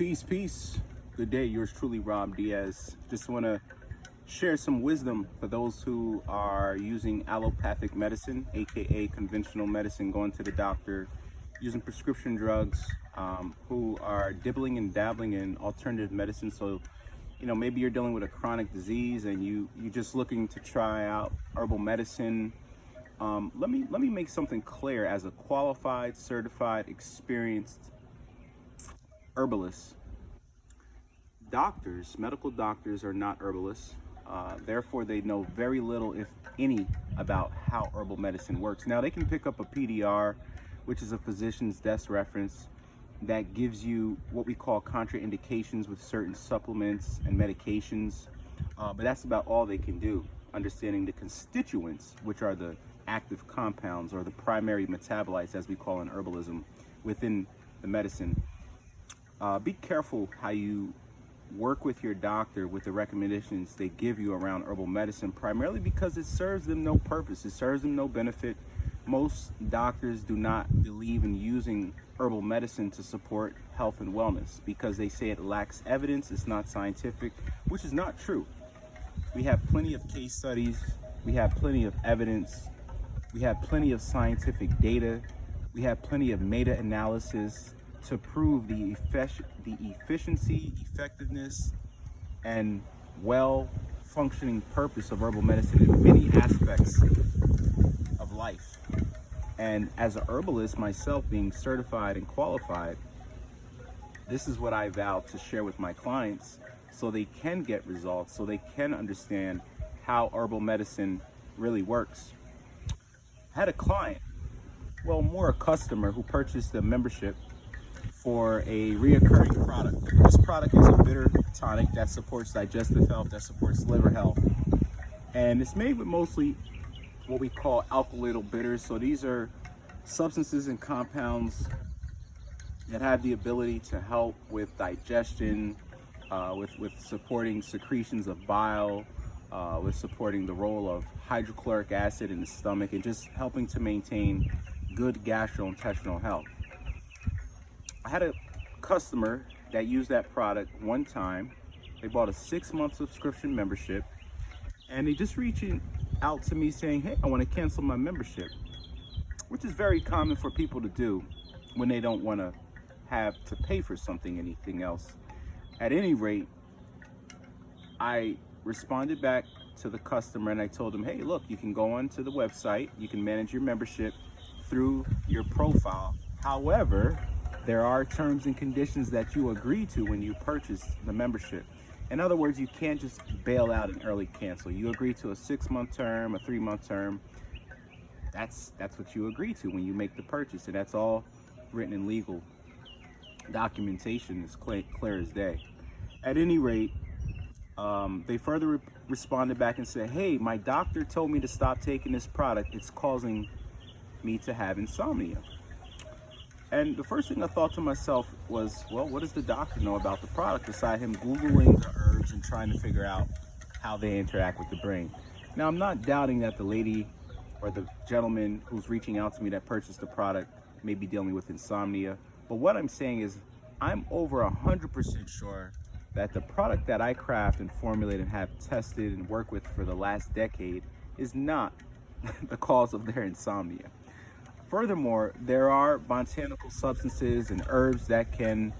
Peace, peace. Good day. Yours truly, Rob Diaz. Just want to share some wisdom for those who are using allopathic medicine, aka conventional medicine, going to the doctor, using prescription drugs, who are dibbling and dabbling in alternative medicine. So, maybe you're dealing with a chronic disease and you're just looking to try out herbal medicine. Let me make something clear. As a qualified, certified, experienced herbalist, medical doctors are not herbalists. Therefore, they know very little, if any, about how herbal medicine works. Now, they can pick up a PDR, which is a physician's desk reference, that gives you what we call contraindications with certain supplements and medications. But that's about all they can do. Understanding the constituents, which are the active compounds or the primary metabolites, as we call in herbalism, within the medicine. Be careful how you work with your doctor with the recommendations they give you around herbal medicine, primarily because it serves them no purpose. It serves them no benefit. Most doctors do not believe in using herbal medicine to support health and wellness because they say it lacks evidence, it's not scientific, which is not true. We have plenty of case studies, we have plenty of evidence, we have plenty of scientific data, we have plenty of meta-analysis to prove the efficiency, effectiveness, and well-functioning purpose of herbal medicine in many aspects of life. And as a herbalist myself, being certified and qualified, this is what I vow to share with my clients so they can get results, so they can understand how herbal medicine really works. I had a client, more a customer, who purchased a membership for a reoccurring product. This product is a bitter tonic that supports digestive health, that supports liver health. And it's made with mostly what we call alkylated bitters. So these are substances and compounds that have the ability to help with digestion, with supporting secretions of bile, with supporting the role of hydrochloric acid in the stomach, and just helping to maintain good gastrointestinal health. I had a customer that used that product one time. They bought a 6-month subscription membership, and they just reaching out to me saying, hey, I want to cancel my membership, which is very common for people to do when they don't want to have to pay for anything else. At any rate, I responded back to the customer and I told them, hey, look, you can go onto the website, you can manage your membership through your profile. However, there are terms and conditions that you agree to when you purchase the membership. In other words, you can't just bail out and early cancel. You agree to a 6-month term, a 3-month term. That's what you agree to when you make the purchase, and that's all written in legal documentation, is clear as day. At any rate, they further responded back and said, hey, my doctor told me to stop taking this product. It's causing me to have insomnia. And the first thing I thought to myself was, well, what does the doctor know about the product aside him Googling the herbs and trying to figure out how they interact with the brain? Now, I'm not doubting that the lady or the gentleman who's reaching out to me that purchased the product may be dealing with insomnia. But what I'm saying is I'm over 100% sure that the product that I craft and formulate and have tested and worked with for the last decade is not the cause of their insomnia. Furthermore, there are botanical substances and herbs that can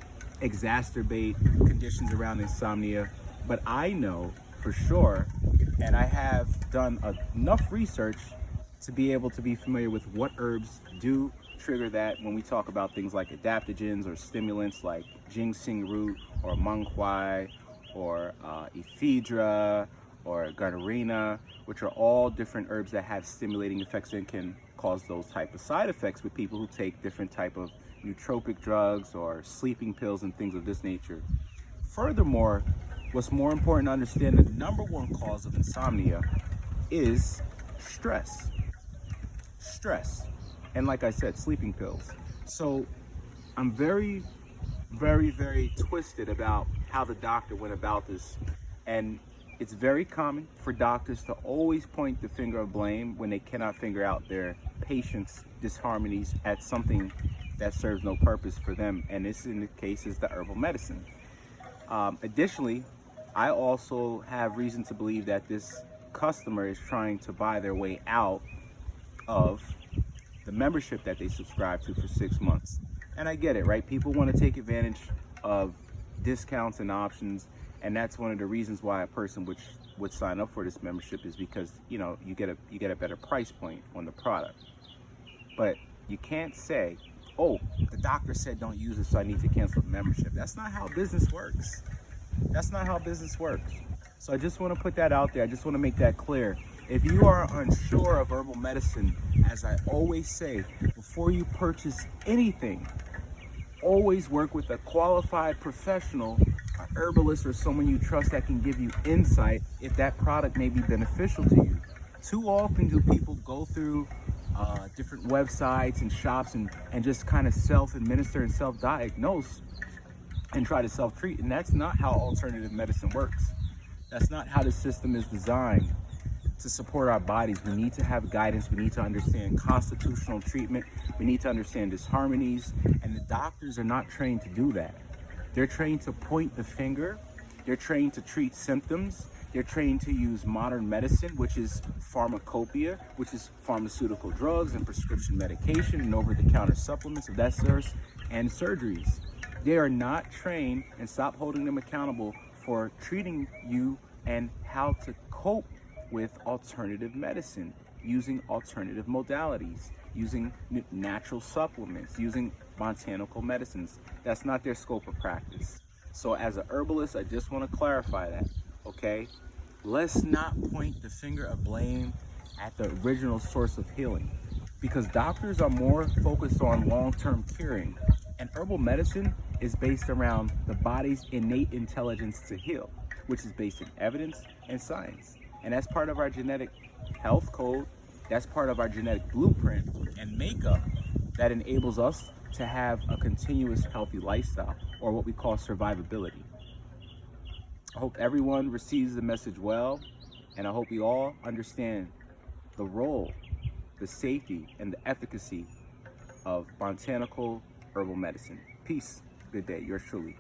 exacerbate conditions around insomnia, but I know for sure, and I have done enough research to be able to be familiar with what herbs do trigger that when we talk about things like adaptogens or stimulants like ginseng root or mung kwai or ephedra or gardnerina, which are all different herbs that have stimulating effects and can cause those type of side effects with people who take different type of nootropic drugs or sleeping pills and things of this nature. Furthermore, what's more important to understand, the number one cause of insomnia is stress. And like I said, sleeping pills. So I'm very, very, very twisted about how the doctor went about this. And it's very common for doctors to always point the finger of blame when they cannot figure out their patient's disharmonies at something that serves no purpose for them, and this in the case is the herbal medicine. Additionally, I also have reason to believe that this customer is trying to buy their way out of the membership that they subscribe to for 6 months. And I get it, right? People want to take advantage of discounts and options, and that's one of the reasons why a person would sign up for this membership, is because, you know, you get a better price point on the product. But you can't say, oh, the doctor said don't use it, so I need to cancel the membership. That's not how business works. That's not how business works. So I just want to put that out there. I just want to make that clear. If you are unsure of herbal medicine, as I always say, before you purchase anything, always work with a qualified professional, a herbalist, or someone you trust that can give you insight if that product may be beneficial to you. Too often do people go through different websites and shops and just kind of self-administer and self-diagnose and try to self-treat, and that's not how alternative medicine works. That's not how the system is designed to support our bodies. We need to have guidance. We need to understand constitutional treatment. We need to understand disharmonies, and the doctors are not trained to do that. They're trained to point the finger. They're trained to treat symptoms. They're trained to use modern medicine, which is pharmacopoeia, which is pharmaceutical drugs and prescription medication and over-the-counter supplements of that source, and surgeries. They are not trained, and stop holding them accountable for treating you and how to cope with alternative medicine, using alternative modalities, using natural supplements, using botanical medicines. That's not their scope of practice. So as a herbalist, I just want to clarify that, okay? Let's not point the finger of blame at the original source of healing, because doctors are more focused on long-term curing, and herbal medicine is based around the body's innate intelligence to heal, which is based in evidence and science. And that's part of our genetic health code. That's part of our genetic blueprint and makeup that enables us to have a continuous healthy lifestyle, or what we call survivability. I hope everyone receives the message well, and I hope we all understand the role, the safety, and the efficacy of botanical herbal medicine. Peace. Good day. Yours truly.